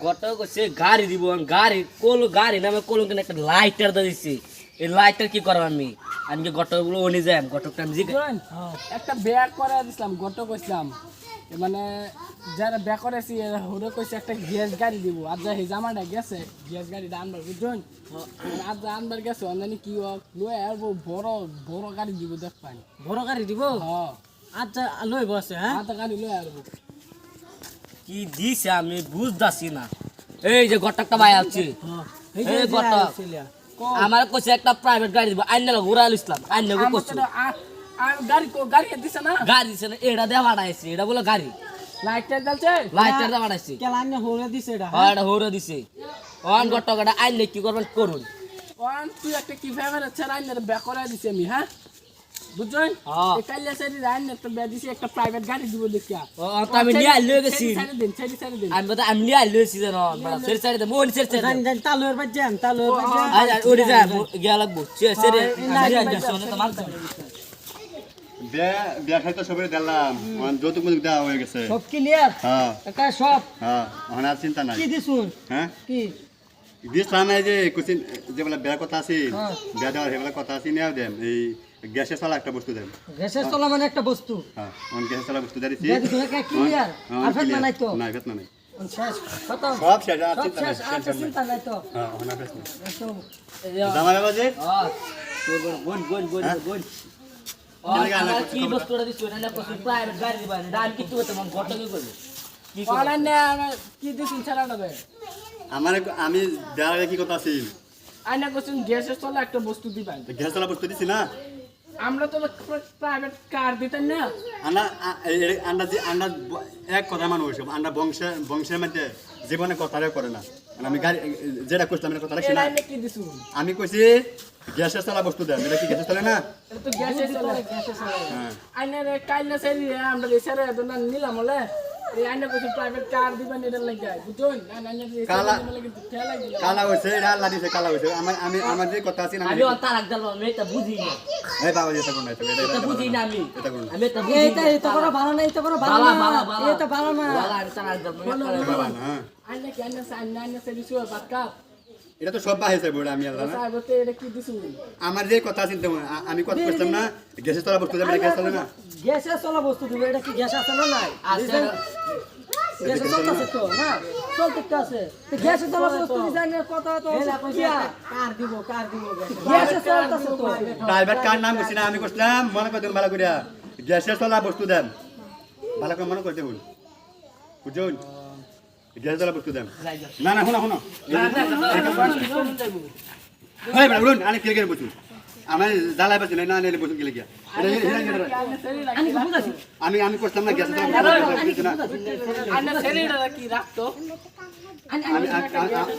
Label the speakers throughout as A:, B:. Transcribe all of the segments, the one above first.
A: গত কইছে গাড়ি দিব গাড়ি গাড়ি নামে কলঙ্ক একটা লাইটার দিছি এই লাইটার কি করব আমি আজকে গটগুলো ওনে যাম গটক টাইম জি
B: একটা ব্যাগ করে দিছিলাম গত কইছিলাম মানে যারা ব্যাগ করেছি ওরে কইছে একটা গ্যাস গাড়ি দিব আর যা হে জামাটা গেছে গ্যাস গাড়িটা আনবার বুঝছেন আর যা আনবার গেছে অনলাইনে কি লয়ে আর বড় বড় গাড়ি দিব দেখ পাই
C: বড় গাড়ি দিব
B: হ্যাঁ
C: আচ্ছা লই বসে হ্যাঁ
B: আটা গাড়ি লয়ে আর
A: কি দিছে আমি বুঝতাছি না এই যে গটকটা ভাই আছে
C: এই
A: এই গটক আমার কইছে একটা প্রাইভেট গাড়ি দিব আইনা ঘুরাইল ইসলাম আইনা গো কইছে
B: আর গাড়ি গাড়ি দিছে না
A: গাড়ি দিছে না এটা দেওয়া বাড়াইছে এটা বলে গাড়ি
B: লাইটটা জ্বলছে
A: লাইটার দেওয়া বাড়াইছে
C: কেলান্য হরে দিছে এটা
A: হ্যাঁ এটা হরে দিছে অন গটকটা আইনা কি করবেন করুন
B: ওয়ান তুই একটা কি ফেভার আছে রাইনের ব্যাগ করে দিছি আমি হ্যাঁ বুঝছেন
A: হ্যাঁ
B: এই কাইলে সাইড রাইনের তো ব্যাগ দিছি একটা প্রাইভেট গাড়ি দিব দেখিয়া
A: ও তো আমি নিয়ে আইলো গেছি
B: সাইড দিন
A: আমি বলতে আমি নিয়ে আইলো গেছি জানো সের সাইডে মোন সের সাইডে
C: জান জান তালুর বাজাম
A: আজ ওরে যা গিয়া লাগবো সেরে সোনে তো মারতে
D: বিয়া খাইতে সবাই দিলাম যৌতুক মজুক দেওয়া হয়ে গেছে
C: সব ক্লিয়ার
D: হ্যাঁ
C: একটা সব
D: হ্যাঁ এখন আর চিন্তা নাই
C: কি দিছুন
D: হ্যাঁ
C: কি
D: দিয়েছিলাম এই যে কুচিন যে বলে বিয়ার কথা আছে বিয়া দেওয়ার সেবেলা কথা আছে নেওয়া দেন এই গ্যাসে চলা একটা বস্তু দেন
C: গ্যাসের চলা মানে একটা বস্তু
D: হ্যাঁ এখন গ্যাসে চলা বস্তু দিয়েছি
C: দিয়া দিছো একটা ক্লিয়ার আর ফেট নাই তো
D: নাই ভেতনা নাই
C: শেষ কত
D: সব শেষ আর
C: সব
D: চিন্তা নাই
C: শেষ আর চিন্তা নাই তো
D: হ্যাঁ এখন আর ভেতনা
C: এসো
D: জামা বাজে
A: হ্যাঁ তোর গোন গোন গোন গোন কি বস্তুটা দিছো না কসু প্রাইভেট গাড়ি দিবা ডান কিছু হতে মন গটকে করবে কি
B: ওয়ান না কি দিছেন ছাড়া দেবে
D: আমার আমি দেওয়ার আগে কি কথা আছে
B: আইনা কোশ্চেন গ্যাসের চলে একটা বস্তু দিবেন
D: গ্যাস চলা বস্তু দিছি না
B: আমরা তো প্রাইভেট কার দিতেন না
D: আন্ডা আন্ডা যে আন্ডা এক কথা মানুষ আন্ডা বংশের মধ্যে জীবনে কথারে করে না আমি গাড়ি যেটা করছিলাম এটা কথা রাখছি না
B: আইনা কি দিছুন
D: আমি কইছি গ্যাসের চলা বস্তু দেন এটা কি গ্যাসের চলে না
B: এটা তো গ্যাসের চলে
D: হ্যাঁ
B: আইনা রে কাইনা সাইরি আমরা রেসারে তো না নিলাম হলে এই আইনা কোশ্চেন প্রাইভেট কার দিবেন এটা লাগে বুঝুন আইনা
D: কালা
B: লাগে ঠেলা লাগে
D: কালা হইছে এটা আল্লাহ দিছে কালা হইছে আমি আমার যে কথা আছে না
A: আমি অন তার একদল আমি এটা বুঝি না
D: এই বাবা যেটা কোন নাই তো
A: এটা বুঝি না আমি
D: এটা কোন
A: আমি এটা বুঝি
C: এইটা এটা বড় ভালো না এটা বড় ভালো না এটা ভালো না
A: বালা আমি তার একদল
D: বাবা না
B: আইনা কি আইনা সাইরি সুর বাতকা
D: এটা তো সব বাহিছে বড় আমি আল্লাহ না
B: সাহেবতে এটা কি দিছুন
D: আমার যে কথা আছে আমি কথা কইতাম না গ্যাসের চলা বস্তু দেন এটা গ্যাস চলে না
C: গ্যাসের চলা বস্তু দিবে এটা কি গ্যাস আছে না নাই
A: আছে
C: গ্যাসের চলতেছে তো না চলতে আছে তো গ্যাসের চলা বস্তু ডিজাইনের কথা তো কার দিব গ্যাসের চলতেছে তো
D: প্রাইভেট কার নাম কইছি না আমি কইছিলাম মনে করে দেন ভালো করিয়া গ্যাসের চলা বস্তু দেন ভালো করে মনে করতে বল বুঝুন গ্যাস চলা বস্তু দেন না না শোনো শোনো হ্যাঁ বলুন আরে কে কে বসুন আমার জ্বালাই পাচ্ছি না নিলে বসুন গেলে গিয়া আমি আমি করতাম না গ্যাস
B: আইনা সাইরিটা কি রাখতো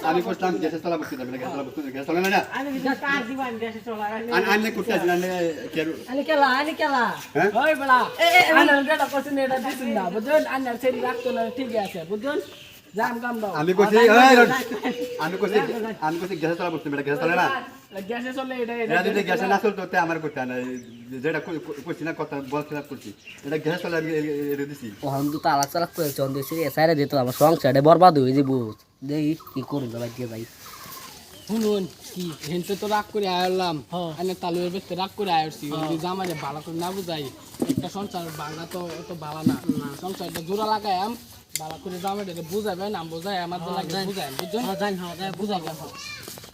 D: আমি করতাম গ্যাসের চলা বস্তু দেন গ্যাস চলা বস্তু গ্যাস চলে না
C: আমি কার দিবান গ্যাসের চলা
D: আমি করতে আছি না কে
C: আনি কেলা
D: হ্যাঁ
B: ওই বড়া আইনা এটা কোশ্চেন এটা দিছুন না বুঝুন আইনা সাইরি রাখতো না ঠিক আছে বুঝুন জাম কাম দাও
D: আমি কইছি আমি কইছি গ্যাসের চলা বস্তু গ্যাস চলে না
B: গ্যাসে চলে এটা
D: এটা যদি গ্যাসে না চলতো তে আমার করতে না যেটা কইছি না কথা বলছিলাম করছি এটা গ্যাস চলে আমি এটা দিছি
A: ওখান তো তালাক চালাক করে চন্দ্র সিরিয়া সাইরে দিত আমার সংসারে বরবাদ হয়ে যাবো দেখি কি করুন ভাই দিয়ে ভাই
B: শুনুন কি হেনতে তো রাগ করে আয়লাম আইনা তালুয়ের বেতে রাগ করে আয়ছি যদি জামারে ভালো করে না বুঝাই একটা সংসার বাংলা তো অত ভালো না সংসারটা জোড়া লাগায়াম ভালো করে জামারে বুঝাবেন না বুঝাই আমার তো লাগে বুঝাই বুঝছেন
C: জান হ্যাঁ বুঝা গেল